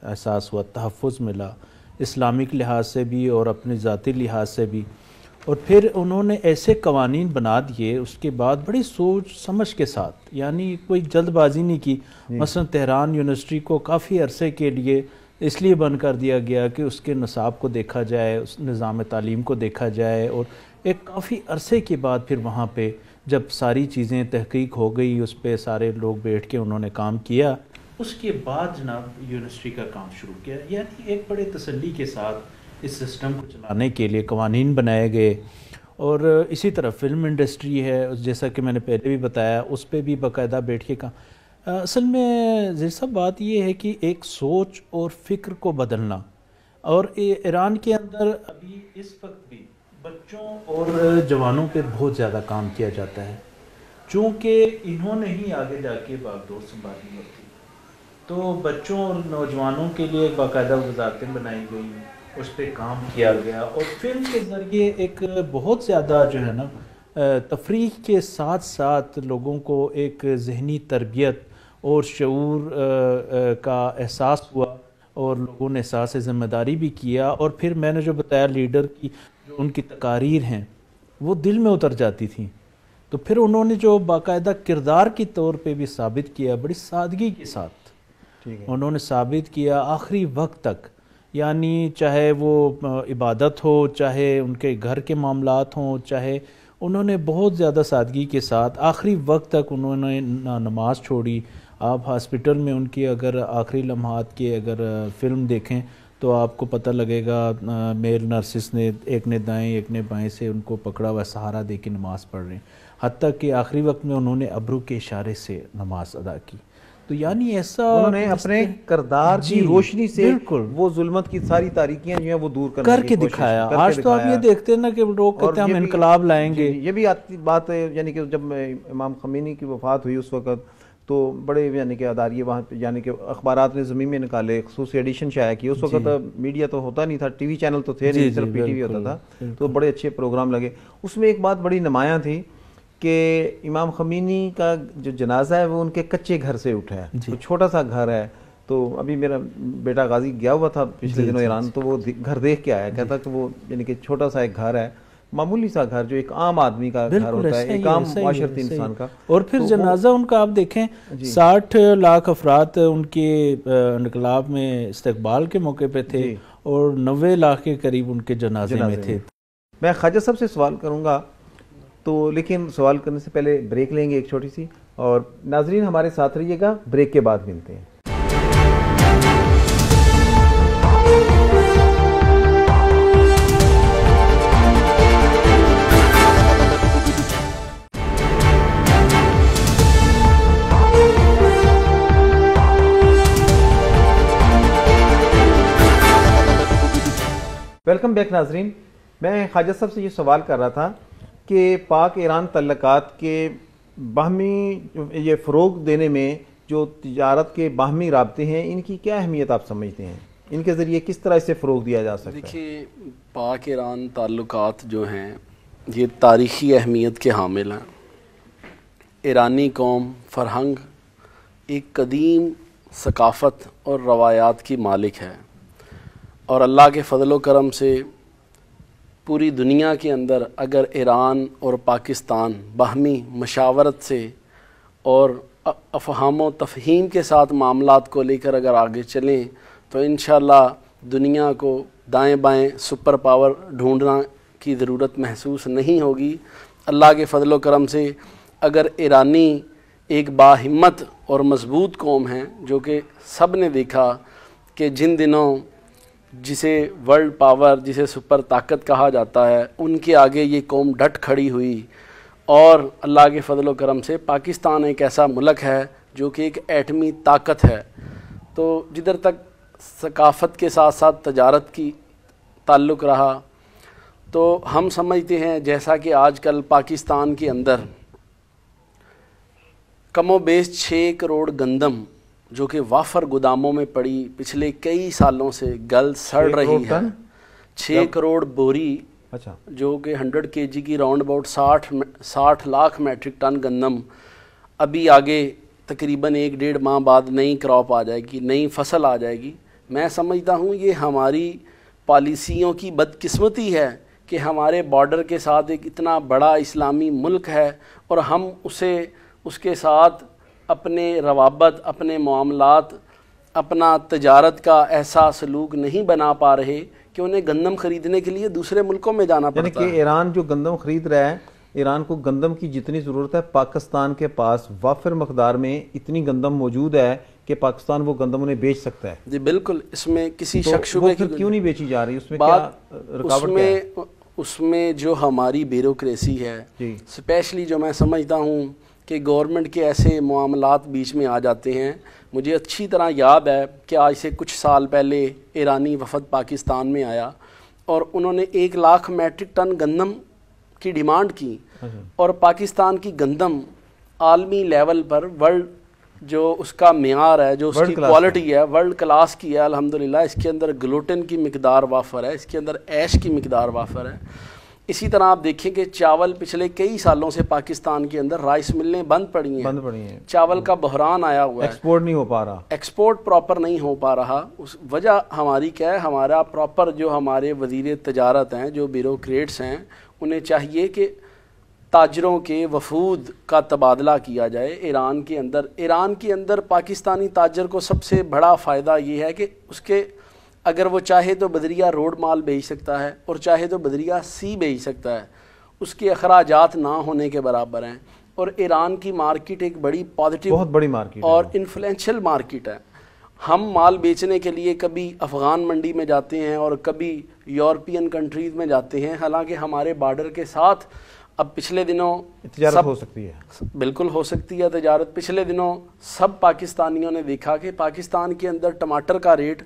احساس ہوا، تحفظ ملا اسلامک لحاظ سے بھی اور اپنے ذاتی لحاظ سے بھی. اور پھر انہوں نے ایسے قوانین بنا دیے اس کے بعد بڑی سوچ سمجھ کے ساتھ، یعنی کوئی جلد بازی نہیں کی. مثلا تہران یونیورسٹی کو کافی عرصے کے لیے اس لیے بند کر دیا گیا کہ اس کے نصاب کو دیکھا جائے، اس نظام تعلیم کو دیکھا جائے، اور ایک کافی عرصے کے بعد پھر وہاں پہ جب ساری چیزیں تحقیق ہو گئی، اس پہ سارے لوگ بیٹھ کے انہوں نے کام کیا، اس کے بعد جناب یونیورسٹی کا کام شروع کیا. یعنی ایک بڑے تسلی کے ساتھ اس سسٹم کو چلانے کے لیے قوانین بنائے گئے. اور اسی طرح فلم انڈسٹری ہے، جیسا کہ میں نے پہلے بھی بتایا، اس پہ بھی باقاعدہ بیٹھ کے کام. اصل میں ذرا سا بات یہ ہے کہ ایک سوچ اور فکر کو بدلنا. اور ایران کے اندر ابھی اس وقت بھی بچوں اور جوانوں پہ بہت زیادہ کام کیا جاتا ہے، چونکہ انہوں نے ہی آگے جا کے باغ ڈور سنبھالنی ہوتی. تو بچوں اور نوجوانوں کے لیے باقاعدہ وزارتیں بنائی گئی ہیں، اس پہ کام کیا گیا. اور فلم کے ذریعے ایک بہت زیادہ جو ہے نا تفریح کے ساتھ ساتھ لوگوں کو ایک ذہنی تربیت اور شعور کا احساس ہوا، اور لوگوں نے احساس ذمہ داری بھی کیا. اور پھر میں نے جو بتایا لیڈر کی جو ان کی تقاریر ہیں وہ دل میں اتر جاتی تھیں. تو پھر انہوں نے جو باقاعدہ کردار کی طور پہ بھی ثابت کیا، بڑی سادگی کے ساتھ انہوں نے ثابت کیا آخری وقت تک. یعنی چاہے وہ عبادت ہو، چاہے ان کے گھر کے معاملات ہوں، چاہے انہوں نے بہت زیادہ سادگی کے ساتھ آخری وقت تک انہوں نے نماز چھوڑی. آپ ہاسپٹل میں ان کی اگر آخری لمحات کی اگر فلم دیکھیں تو آپ کو پتہ لگے گا، میل نرسز نے ایک نے دائیں ایک نے بائیں سے ان کو پکڑا ہوا سہارا دے کے نماز پڑھ رہے ہیں، حتیٰ کہ آخری وقت میں انہوں نے ابرو کے اشارے سے نماز ادا کی. تو یعنی ایسا انہوں نے اپنے کردار کی روشنی سے بالکل وہ ظلمت کی ساری تاریکیاں جو ہیں وہ دور کر کے دکھایا. آج تو آپ یہ دیکھتے ہیں نا کہ لوگ کہتے ہیں ہم انقلاب لائیں گے. یہ بھی آتی بات ہے، یعنی کہ جب امام خمینی کی وفات ہوئی اس وقت تو بڑے یعنی کہ اداریے وہاں پہ، یعنی کہ اخبارات نے زمین میں نکالے، خصوصی ایڈیشن شائع کی. اس وقت میڈیا تو ہوتا نہیں تھا، ٹی وی چینل تو تھے نہیں، صرف پی ٹی وی ہوتا تھا، تو بڑے اچھے پروگرام لگے. اس میں ایک بات بڑی نمایاں تھی کہ امام خمینی کا جو جنازہ ہے وہ ان کے کچے گھر سے اٹھا ہے، تو چھوٹا سا گھر ہے. تو ابھی میرا بیٹا غازی گیا ہوا تھا پچھلے دنوں ایران، تو وہ گھر دیکھ کے آیا، کہتا کہ وہ یعنی کہ چھوٹا سا ایک گھر ہے، معمولی سا گھر جو ایک عام آدمی کا گھر ہوتا ہے، ایک عام معاشرتی انسان کا. اور پھر جنازہ ان کا آپ دیکھیں 60 لاکھ افراد ان کے انقلاب میں استقبال کے موقع پہ تھے اور 90 لاکھ کے قریب ان کے جنازے میں تھے. میں خواجہ صاحب سے سوال کروں گا، تو لیکن سوال کرنے سے پہلے بریک لیں گے ایک چھوٹی سی، اور ناظرین ہمارے ساتھ رہیے گا، بریک کے بعد ملتے ہیں. ویلکم بیک ناظرین. میں خواجہ صاحب سے یہ سوال کر رہا تھا کہ پاک ایران تعلقات کے باہمی یہ فروغ دینے میں جو تجارت کے باہمی رابطے ہیں، ان کی کیا اہمیت آپ سمجھتے ہیں؟ ان کے ذریعے کس طرح اسے فروغ دیا جا سکتا ہے؟ دیکھیے، پاک ایران تعلقات جو ہیں یہ تاریخی اہمیت کے حامل ہیں. ایرانی قوم فرہنگ ایک قدیم ثقافت اور روایات کی مالک ہے، اور اللہ کے فضل و کرم سے پوری دنیا کے اندر اگر ایران اور پاکستان باہمی مشاورت سے اور افہام و تفہیم کے ساتھ معاملات کو لے کر اگر آگے چلیں تو انشاءاللہ دنیا کو دائیں بائیں سپر پاور ڈھونڈنا کی ضرورت محسوس نہیں ہوگی. اللہ کے فضل و کرم سے اگر ایرانی ایک باہمت اور مضبوط قوم ہیں، جو کہ سب نے دیکھا کہ جن دنوں جسے ورلڈ پاور، جسے سپر طاقت کہا جاتا ہے، ان کے آگے یہ قوم ڈٹ کھڑی ہوئی، اور اللہ کے فضل و کرم سے پاکستان ایک ایسا ملک ہے جو کہ ایک ایٹمی طاقت ہے. تو جدھر تک ثقافت کے ساتھ ساتھ تجارت کی تعلق رہا تو ہم سمجھتے ہیں جیسا کہ آج کل پاکستان کے اندر کم و بیش 6 کروڑ گندم جو کہ وافر گوداموں میں پڑی پچھلے کئی سالوں سے گل سڑ رہی ہے، 6 کروڑ بوری جو کہ 100 kg کی round about 60 lakh metric ton گندم، ابھی آگے تقریباً 1-1.5 ماہ بعد نئی کراپ آ جائے گی، نئی فصل آ جائے گی. میں سمجھتا ہوں یہ ہماری پالیسیوں کی بدقسمتی ہے کہ ہمارے بارڈر کے ساتھ ایک اتنا بڑا اسلامی ملک ہے اور ہم اس کے ساتھ اپنے روابط، اپنے معاملات، اپنا تجارت کا ایسا سلوک نہیں بنا پا رہے کہ انہیں گندم خریدنے کے لیے دوسرے ملکوں میں جانا پڑتا ہے. یعنی کہ ایران جو گندم خرید رہا ہے، ایران کو گندم کی جتنی ضرورت ہے پاکستان کے پاس وافر مقدار میں اتنی گندم موجود ہے کہ پاکستان وہ گندم انہیں بیچ سکتا ہے. جی بالکل، اس میں کسی شک شبے کی کیوں نہیں بیچی جا رہی؟ اس میں کیا رکاوٹ ہے؟ اس میں جو ہماری بیوروکریسی ہے، اسپیشلی جو میں سمجھتا ہوں کہ گورنمنٹ کے ایسے معاملات بیچ میں آ جاتے ہیں. مجھے اچھی طرح یاد ہے کہ آج سے کچھ سال پہلے ایرانی وفد پاکستان میں آیا اور انہوں نے 1 لاکھ میٹرک ٹن گندم کی ڈیمانڈ کی، اور پاکستان کی گندم عالمی لیول پر ورلڈ جو اس کا معیار ہے، جو اس کی کوالٹی ہے، ورلڈ کلاس کی ہے الحمدللہ. اس کے اندر گلوٹن کی مقدار وافر ہے، اس کے اندر ایش کی مقدار وافر ہے. اسی طرح آپ دیکھیں کہ چاول پچھلے کئی سالوں سے پاکستان کے اندر رائس ملیں بند پڑی ہیں، چاول کا بحران آیا ہوا ہے، ایکسپورٹ نہیں ہو پا رہا، ایکسپورٹ پراپر نہیں ہو پا رہا. اس وجہ ہماری کیا ہے؟ ہمارا پراپر جو ہمارے وزیر تجارت ہیں، جو بیوروکریٹس ہیں، انہیں چاہیے کہ تاجروں کے وفود کا تبادلہ کیا جائے ایران کے اندر. ایران کے اندر پاکستانی تاجر کو سب سے بڑا فائدہ یہ ہے کہ اس کے اگر وہ چاہے تو بدریہ روڈ مال بیچ سکتا ہے اور چاہے تو بدریہ سی بیچ سکتا ہے، اس کے اخراجات نہ ہونے کے برابر ہیں. اور ایران کی مارکیٹ ایک بڑی پازیٹیو، بہت بڑی مارکیٹ اور انفلوئنشل مارکیٹ ہے. ہم مال بیچنے کے لیے کبھی افغان منڈی میں جاتے ہیں اور کبھی یورپین کنٹریز میں جاتے ہیں، حالانکہ ہمارے بارڈر کے ساتھ اب پچھلے دنوں تجارت ہو سکتی ہے، بالکل ہو سکتی ہے تجارت. پچھلے دنوں سب پاکستانیوں نے دیکھا کہ پاکستان کے اندر ٹماٹر کا ریٹ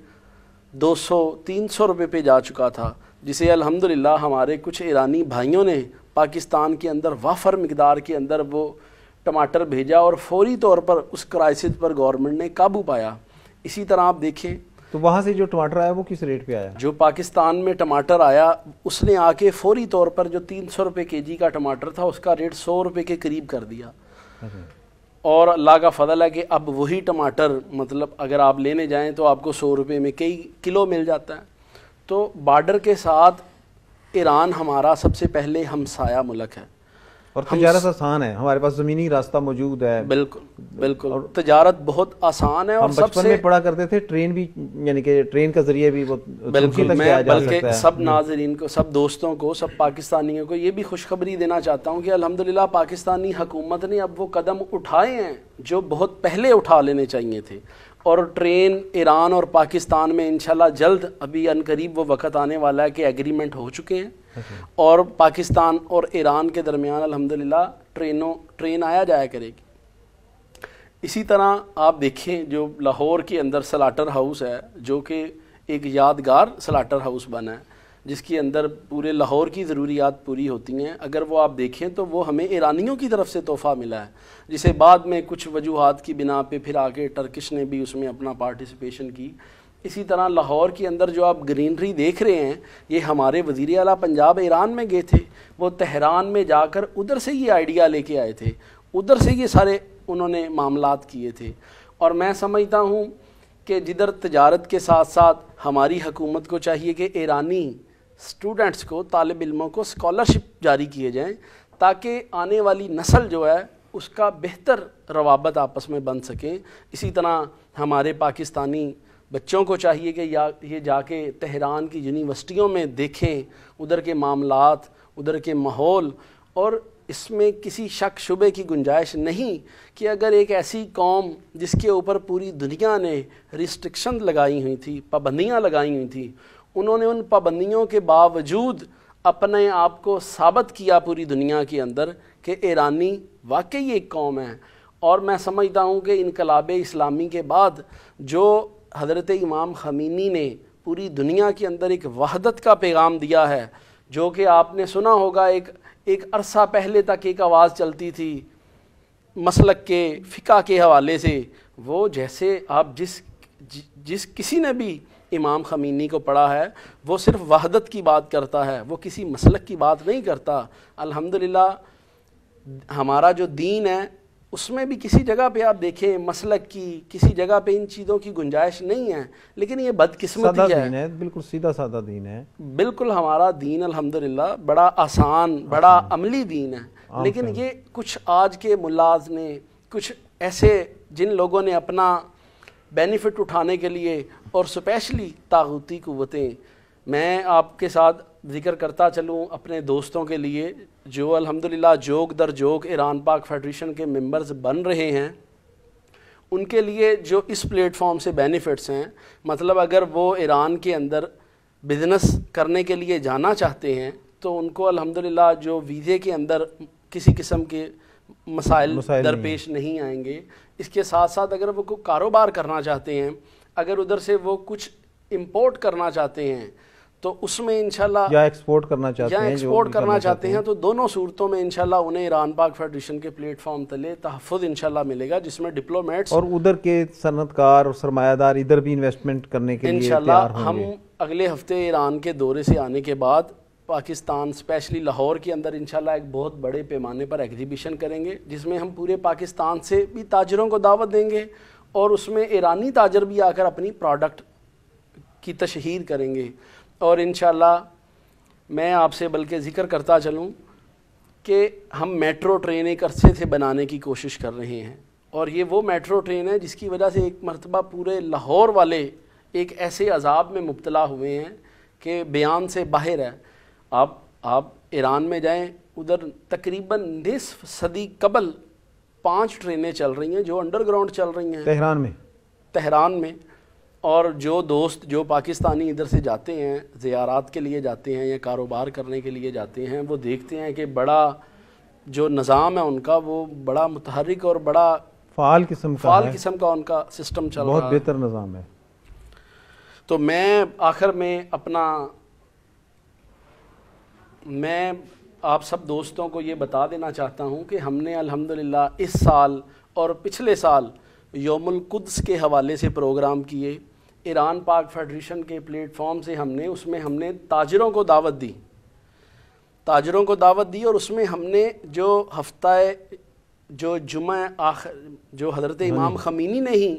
200-300 روپے پہ جا چکا تھا، جسے الحمدللہ ہمارے کچھ ایرانی بھائیوں نے پاکستان کے اندر وافر مقدار کے اندر وہ ٹماٹر بھیجا اور فوری طور پر اس کرائسس پر گورنمنٹ نے قابو پایا. اسی طرح آپ دیکھیں تو وہاں سے جو ٹماٹر آیا وہ کس ریٹ پہ آیا؟ جو پاکستان میں ٹماٹر آیا اس نے آ کے فوری طور پر جو 300 روپے کے جی کا ٹماٹر تھا اس کا ریٹ 100 روپے کے قریب کر دیا. اور اللہ کا فضل ہے کہ اب وہی ٹماٹر مطلب اگر آپ لینے جائیں تو آپ کو 100 روپے میں کئی کلو مل جاتا ہے. تو بارڈر کے ساتھ ایران ہمارا سب سے پہلے ہمسایہ ملک ہے اور تجارت آسان ہے، ہمارے پاس زمینی راستہ موجود ہے. بالکل بالکل تجارت بہت آسان ہے. اور ہم بچپن میں پڑھا کرتے تھے ٹرین بھی، یعنی کہ ٹرین کا ذریعہ بھی وہ بالکل. میں بلکہ سب ناظرین کو، سب دوستوں کو، سب پاکستانیوں کو یہ بھی خوشخبری دینا چاہتا ہوں کہ الحمدللہ پاکستانی حکومت نے اب وہ قدم اٹھائے ہیں جو بہت پہلے اٹھا لینے چاہیے تھے. اور ٹرین ایران اور پاکستان میں انشاءاللہ جلد ابھی ان قریب وہ وقت آنے والا ہے کہ ایگریمنٹ ہو چکے ہیں اور پاکستان اور ایران کے درمیان الحمدللہ ٹرین آیا جایا کرے گی. اسی طرح آپ دیکھیں جو لاہور کے اندر سلاٹر ہاؤس ہے جو کہ ایک یادگار سلاٹر ہاؤس بنا ہے جس کے اندر پورے لاہور کی ضروریات پوری ہوتی ہیں. اگر وہ آپ دیکھیں تو وہ ہمیں ایرانیوں کی طرف سے تحفہ ملا ہے جسے بعد میں کچھ وجوہات کی بنا پہ پھر آگے ٹرکش نے بھی اس میں اپنا پارٹیسپیشن کی. اسی طرح لاہور کے اندر جو آپ گرینری دیکھ رہے ہیں یہ ہمارے وزیر اعلیٰ پنجاب ایران میں گئے تھے. وہ تہران میں جا کر ادھر سے یہ آئیڈیا لے کے آئے تھے، ادھر سے یہ سارے انہوں نے معاملات کیے تھے. اور میں سمجھتا ہوں کہ جدھر تجارت کے ساتھ ساتھ ہماری حکومت کو چاہیے کہ ایرانی اسٹوڈنٹس کو، طالب علموں کو اسکالرشپ جاری کیے جائیں تاکہ آنے والی نسل جو ہے اس کا بہتر روابط آپس میں بن سکیں. اسی طرح ہمارے پاکستانی بچوں کو چاہیے کہ یہ جا کے تہران کی یونیورسٹیوں میں دیکھیں ادھر کے معاملات، ادھر کے ماحول. اور اس میں کسی شک شبے کی گنجائش نہیں کہ اگر ایک ایسی قوم جس کے اوپر پوری دنیا نے ریسٹرکشن لگائی ہوئی تھی، پابندیاں لگائی ہوئی تھیں، انہوں نے ان پابندیوں کے باوجود اپنے آپ کو ثابت کیا پوری دنیا کے اندر کہ ایرانی واقعی ایک قوم ہے. اور میں سمجھتا ہوں کہ انقلاب اسلامی کے بعد جو حضرت امام خمینی نے پوری دنیا کے اندر ایک وحدت کا پیغام دیا ہے، جو کہ آپ نے سنا ہوگا ایک عرصہ پہلے تک ایک آواز چلتی تھی مسلک کے، فقہ کے حوالے سے، وہ جیسے آپ جس کسی نے بھی امام خمینی کو پڑھا ہے وہ صرف وحدت کی بات کرتا ہے، وہ کسی مسلک کی بات نہیں کرتا. الحمدللہ ہمارا جو دین ہے اس میں بھی کسی جگہ پہ آپ دیکھیں مسلک کی، کسی جگہ پہ ان چیزوں کی گنجائش نہیں ہے. لیکن یہ بدقسمتی ہے، بالکل سیدھا سادہ دین ہے. بالکل ہمارا دین الحمدللہ بڑا آسان، بڑا عملی دین ہے. لیکن یہ کچھ آج کے ملاز نے، کچھ ایسے جن لوگوں نے اپنا بینیفٹ اٹھانے کے لیے، اور اسپیشلی طاغوتی قوتیں، میں آپ کے ساتھ ذکر کرتا چلوں اپنے دوستوں کے لیے جو الحمدللہ جوگ در جوگ ایران پاک فیڈریشن کے ممبرز بن رہے ہیں، ان کے لیے جو اس پلیٹ فارم سے بینیفٹس ہیں، مطلب اگر وہ ایران کے اندر بزنس کرنے کے لیے جانا چاہتے ہیں تو ان کو الحمدللہ جو ویزے کے اندر کسی قسم کے مسائل درپیش نہیں آئیں گے. اس کے ساتھ ساتھ اگر وہ کوئی کاروبار کرنا چاہتے ہیں، اگر ادھر سے وہ کچھ امپورٹ کرنا چاہتے ہیں تو اس میں انشاءاللہ یا ایکسپورٹ کرنا چاہتے ہیں تو دونوں صورتوں میں انشاءاللہ انہیں ایران پاک فیڈریشن کے پلیٹ فارم تلے تحفظ انشاءاللہ ملے گا، جس میں ڈپلومیٹس اور ادھر کے صنعت کار اور سرمایہ دار ادھر بھی انویسٹمنٹ کرنے کے لیے تیار ہوں گے. ہم اگلے ہفتے ایران کے دورے سے آنے کے بعد پاکستان اسپیشلی لاہور کے اندر انشاءاللہ ایک بہت بڑے پیمانے پر ایگزیبیشن کریں گے جس میں ہم پورے پاکستان سے بھی تاجروں کو دعوت دیں گے اور اس میں ایرانی تاجر بھی آ کر اپنی پروڈکٹ کی تشہیر کریں گے. اور انشاءاللہ میں آپ سے بلکہ ذکر کرتا چلوں کہ ہم میٹرو ٹرین ایک عرصے سے بنانے کی کوشش کر رہے ہیں اور یہ وہ میٹرو ٹرین ہے جس کی وجہ سے ایک مرتبہ پورے لاہور والے ایک ایسے عذاب میں مبتلا ہوئے ہیں کہ بیان سے باہر ہے. آپ ایران میں جائیں، ادھر تقریباً نصف صدی قبل 5 ٹرینیں چل رہی ہیں جو انڈر گراؤنڈ چل رہی ہیں تہران میں. اور جو دوست جو پاکستانی ادھر سے جاتے ہیں زیارات کے لیے جاتے ہیں یا کاروبار کرنے کے لیے جاتے ہیں، وہ دیکھتے ہیں کہ بڑا جو نظام ہے ان کا وہ بڑا متحرک اور بڑا فعال قسم کا ان کا سسٹم چل رہا ہے، بہت بہتر نظام ہے. تو میں آخر میں میں آپ سب دوستوں کو یہ بتا دینا چاہتا ہوں کہ ہم نے الحمدللہ اس سال اور پچھلے سال یوم القدس کے حوالے سے پروگرام کیے. ایران پاک فیڈریشن کے پلیٹ فارم سے اس میں ہم نے تاجروں کو دعوت دی اور اس میں ہم نے جو ہفتہ جو جمعہ آخر جو حضرت امام خمینی نے ہی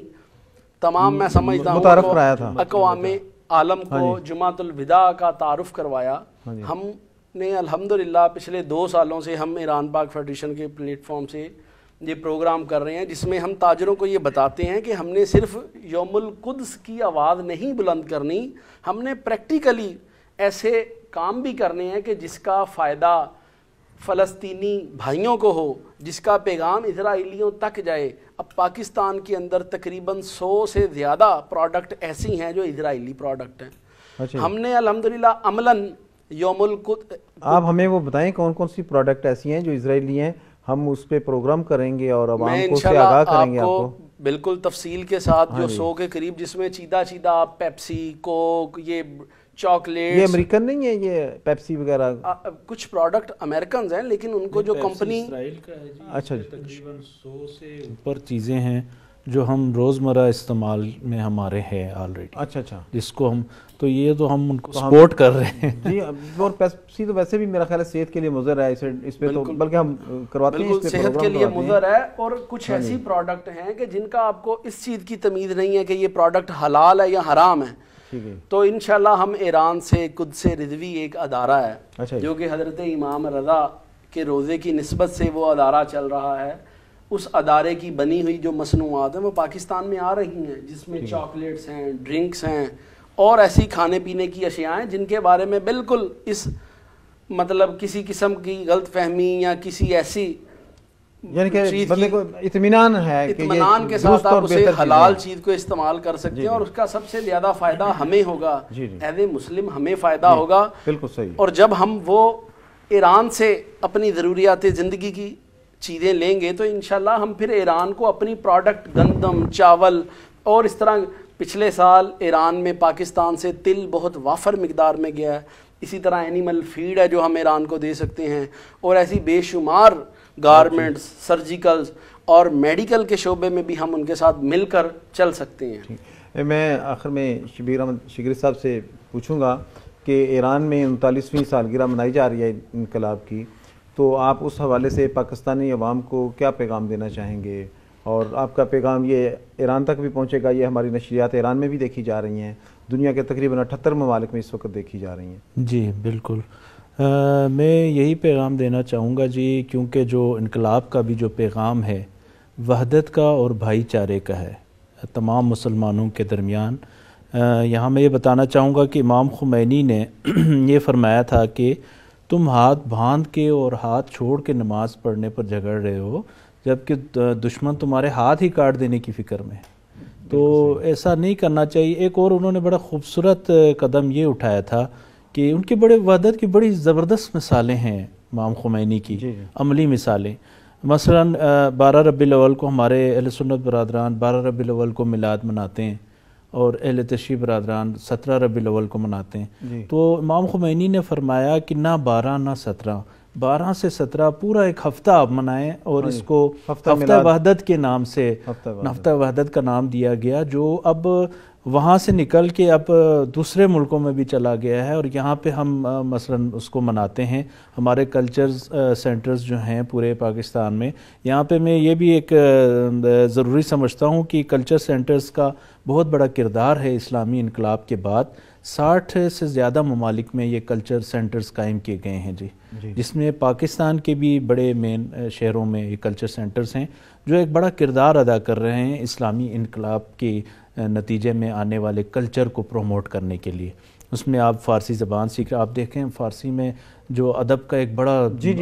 تمام میں سمجھتا ہوں اقوام عالم کو جمعۃ الوداع کا تعارف کروایا. ہم نے الحمدللہ پچھلے 2 سالوں سے ہم ایران پاک فیڈریشن کے پلیٹ فارم سے یہ پروگرام کر رہے ہیں جس میں ہم تاجروں کو یہ بتاتے ہیں کہ ہم نے صرف یوم القدس کی آواز نہیں بلند کرنی، ہم نے پریکٹیکلی ایسے کام بھی کرنے ہیں کہ جس کا فائدہ فلسطینی بھائیوں کو ہو، جس کا پیغام اسرائیلیوں تک جائے. اب پاکستان کے اندر تقریباً 100 سے زیادہ پروڈکٹ ایسی ہیں جو اسرائیلی پروڈکٹ ہیں. ہم نے الحمدللہ عملاً یوم القدس، آپ ہمیں وہ بتائیں کون کون سی پروڈکٹ ایسی ہیں جو اسرائیلی ہیں، ہم اس پہ پروگرام کریں گے اور عوام کو اس سے آگاہ کریں گے. آپ کو بالکل تفصیل کے ساتھ جو 100 کے قریب، جس میں چیدہ پیپسی، کوک، یہ چاکلیٹ، یہ امریکن نہیں ہے، یہ پیپسی وغیرہ کچھ پروڈکٹ امریکنز ہیں لیکن ان کو جو کمپنی اسرائیل کا ہے جی. اچھا جی، تقریباً 100 سے اوپر چیزیں ہیں جو ہم روزمرہ استعمال میں ہمارے ہیں آلریڈی. اچھا جس کو ہم تو یہ تو ہم ان کو سپورٹ کر رہے ہیں جی. اور پیپسی تو ویسے بھی میرا خیال ہے صحت کے لیے مضر ہے، اس پہ تو بلکہ ہم کرواتے ہیں، صحت کے لیے مضر ہے. اور کچھ ایسی پروڈکٹ ہیں کہ جن کا آپ کو اس چیز کی تمیز نہیں ہے کہ یہ پروڈکٹ حلال ہے یا حرام ہے. تو انشاءاللہ ہم ایران سے قدس رضوی ایک ادارہ ہے جو کہ حضرت امام رضا کے روزے کی نسبت سے وہ ادارہ چل رہا ہے. اس ادارے کی بنی ہوئی جو مصنوعات ہیں وہ پاکستان میں آ رہی ہیں، جس میں چاکلیٹس ہیں، ڈرنکس ہیں اور ایسی کھانے پینے کی اشیاء ہیں جن کے بارے میں بالکل اس مطلب کسی قسم کی غلط فہمی یا کسی ایسی یعنی کہ بندے کو اطمینان ہے، اطمینان کے ساتھ آپ اسے حلال چیز کو استعمال کر سکتے ہیں اور اس کا سب سے زیادہ فائدہ ہمیں ہوگا، ایز اے مسلم ہمیں فائدہ ہوگا. بالکل صحیح. اور جب ہم وہ ایران سے اپنی ضروریات زندگی کی چیزیں لیں گے تو انشاءاللہ ہم پھر ایران کو اپنی پروڈکٹ گندم، چاول اور اس طرح پچھلے سال ایران میں پاکستان سے تل بہت وافر مقدار میں گیا ہے. اسی طرح اینیمل فیڈ ہے جو ہم ایران کو دے سکتے ہیں اور ایسی بے شمار گارمنٹس، سرجیکلز اور میڈیکل کے شعبے میں بھی ہم ان کے ساتھ مل کر چل سکتے ہیں. میں آخر میں شبیر احمد شگری صاحب سے پوچھوں گا کہ ایران میں 39ویں سالگرہ منائی جا رہی ہے انقلاب کی، تو آپ اس حوالے سے پاکستانی عوام کو کیا پیغام دینا چاہیں گے؟ اور آپ کا پیغام یہ ایران تک بھی پہنچے گا؟ یہ ہماری نشریات ایران میں بھی دیکھی جا رہی ہیں، دنیا کے تقریباً 78 ممالک میں اس وقت دیکھی جا رہی ہیں. جی بالکل، میں یہی پیغام دینا چاہوں گا جی، کیونکہ جو انقلاب کا بھی جو پیغام ہے وحدت کا اور بھائی چارے کا ہے تمام مسلمانوں کے درمیان. یہاں میں یہ بتانا چاہوں گا کہ امام خمینی نے یہ فرمایا تھا کہ تم ہاتھ باندھ کے اور ہاتھ چھوڑ کے نماز پڑھنے پر جھگڑ رہے ہو جبکہ دشمن تمہارے ہاتھ ہی کاٹ دینے کی فکر میں. تو ایسا نہیں کرنا چاہیے. ایک اور انہوں نے بڑا خوبصورت قدم یہ اٹھایا تھا کہ ان کے بڑے وحدت کی بڑی زبردست مثالیں ہیں امام خمینی کی، عملی مثالیں. مثلا 12 ربیع الاول کو ہمارے اہل سنت برادران 12 ربیع الاول کو میلاد مناتے ہیں اور اہل تشیع برادران 17 ربیع الاول کو مناتے ہیں. تو امام خمینی نے فرمایا کہ نہ 12 نہ 17، 12 سے 17 پورا ایک ہفتہ آپ منائیں اور اس کو ہفتہ وحدت کے نام سے ہفتہ وحدت کا نام دیا گیا، جو اب وہاں سے نکل کے اب دوسرے ملکوں میں بھی چلا گیا ہے اور یہاں پہ ہم مثلا اس کو مناتے ہیں. ہمارے کلچر سینٹرز جو ہیں پورے پاکستان میں، یہاں پہ میں یہ بھی ایک ضروری سمجھتا ہوں کہ کلچر سینٹرز کا بہت بڑا کردار ہے. اسلامی انقلاب کے بعد 60 سے زیادہ ممالک میں یہ کلچر سینٹرز قائم کیے گئے ہیں جی، جس میں پاکستان کے بھی بڑے مین شہروں میں یہ کلچر سینٹرز ہیں جو ایک بڑا کردار ادا کر رہے ہیں اسلامی انقلاب کے نتیجے میں آنے والے کلچر کو پروموٹ کرنے کے لیے. اس میں آپ فارسی زبان سیکھ، آپ دیکھیں فارسی میں جو ادب کا ایک بڑا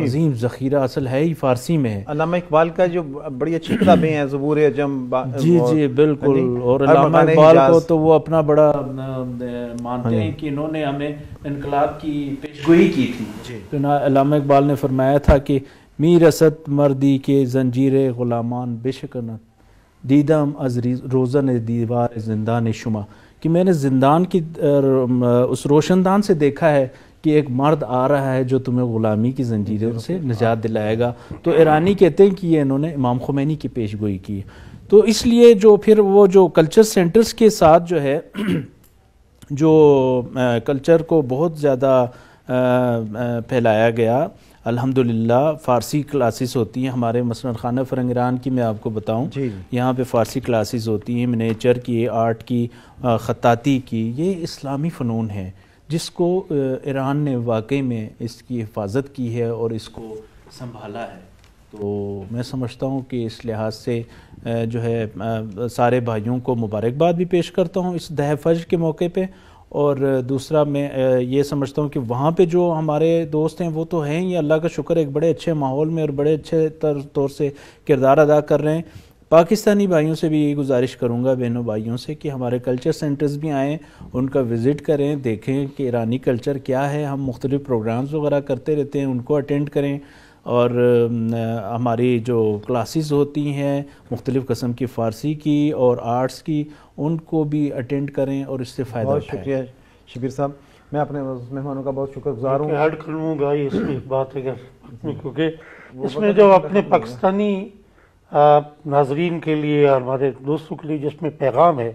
عظیم ذخیرہ اصل ہے ہی فارسی میں ہے. علامہ اقبال کا جو بڑی اچھی کتابیں ہیں، زبور اعجم، جی بالکل. اور علامہ اقبال کو تو وہ اپنا بڑا مانتے ہیں کہ انہوں نے ہمیں انقلاب کی پیشگوئی کی تھی. تو علامہ اقبال نے فرمایا تھا کہ میر اسد مردی کے زنجیر غلامان بشکنت دیدم از روزن دیوار زندان شما، کہ میں نے زندان کی اس روشن دان سے دیکھا ہے کہ ایک مرد آ رہا ہے جو تمہیں غلامی کی زنجیروں سے نجات دلائے گا. تو ایرانی کہتے ہیں کہ یہ انہوں نے امام خمینی کی پیش گوئی کی. تو اس لیے جو پھر وہ جو کلچر سینٹرز کے ساتھ جو ہے جو کلچر کو بہت زیادہ پھیلایا گیا. الحمدللہ فارسی کلاسز ہوتی ہیں ہمارے، مثلا خانہ فرنگران کی میں آپ کو بتاؤں، یہاں پہ فارسی کلاسز ہوتی ہیں، منیچر کی، آرٹ کی، خطاطی کی. یہ اسلامی فنون ہے جس کو ایران نے واقعی میں اس کی حفاظت کی ہے اور اس کو سنبھالا ہے. تو میں سمجھتا ہوں کہ اس لحاظ سے جو ہے سارے بھائیوں کو مبارکباد بھی پیش کرتا ہوں اس 10 فجر کے موقع پہ. اور دوسرا میں یہ سمجھتا ہوں کہ وہاں پہ جو ہمارے دوست ہیں وہ تو ہیں ہی، اللہ کا شکر، ایک بڑے اچھے ماحول میں اور بڑے اچھے طور سے کردار ادا کر رہے ہیں. پاکستانی بھائیوں سے بھی یہی گزارش کروں گا، بہنوں بھائیوں سے، کہ ہمارے کلچر سینٹرز بھی آئیں، ان کا وزٹ کریں، دیکھیں کہ ایرانی کلچر کیا ہے. ہم مختلف پروگرامز وغیرہ کرتے رہتے ہیں، ان کو اٹینڈ کریں. اور ہماری جو کلاسز ہوتی ہیں مختلف قسم کی فارسی کی اور آرٹس کی، ان کو بھی اٹینڈ کریں اور اس سے فائدہ بہت اٹھائیں. شکریہ شبیر صاحب، میں اپنے مہمانوں کا بہت شکر گزار ہوں. ایڈ کروں گا اس میں ایک بات ہے کیونکہ اس میں جو اپنے پاکستانی ناظرین کے لیے اور ہمارے دوستوں کے لیے جس میں پیغام ہے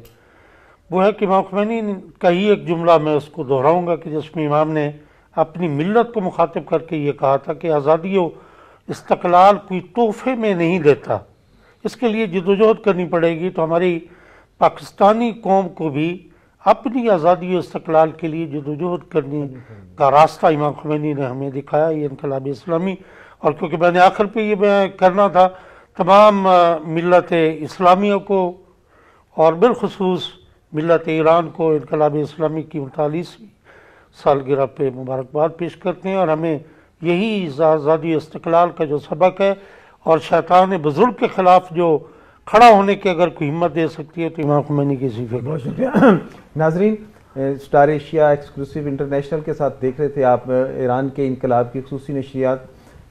وہ ہے کہ امام خمینی کا ہی ایک جملہ میں اس کو دہراؤں گا کہ جس میں امام نے اپنی ملت کو مخاطب کر کے یہ کہا تھا کہ آزادی و استقلال کوئی تحفے میں نہیں دیتا، اس کے لیے جدوجہد کرنی پڑے گی. تو ہماری پاکستانی قوم کو بھی اپنی آزادی و استقلال کے لیے جدوجہد کرنے کا راستہ امام خمینی نے ہمیں دکھایا، یہ انقلاب اسلامی. اور کیونکہ میں نے آخر پہ یہ بیان کرنا تھا، تمام ملت اسلامیہ کو اور بالخصوص ملت ایران کو انقلاب اسلامی کی 39ویں سالگرہ پہ مبارکباد پیش کرتے ہیں. اور ہمیں یہی آزادی استقلال کا جو سبق ہے اور شیطان بزرگ کے خلاف جو کھڑا ہونے کی اگر کوئی ہمت دے سکتی ہے تو امام خمینی کی صفت. بہت شکریہ. ناظرین، اسٹار ایشیا ایکسکلوسیو انٹرنیشنل کے ساتھ دیکھ رہے تھے آپ ایران کے انقلاب کی خصوصی نشریات.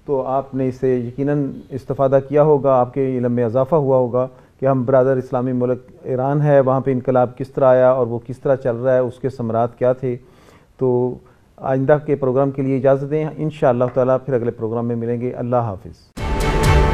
تو آپ نے اس سے یقیناً استفادہ کیا ہوگا، آپ کے علم میں اضافہ ہوا ہوگا کہ ہم برادر اسلامی ملک ایران ہے، وہاں پہ انقلاب کس طرح آیا اور وہ کس طرح چل رہا ہے، اس کے ثمرات کیا تھے. تو آئندہ کے پروگرام کے لیے اجازت دیں، انشاءاللہ تعالیٰ پھر اگلے پروگرام میں ملیں گے. اللہ حافظ.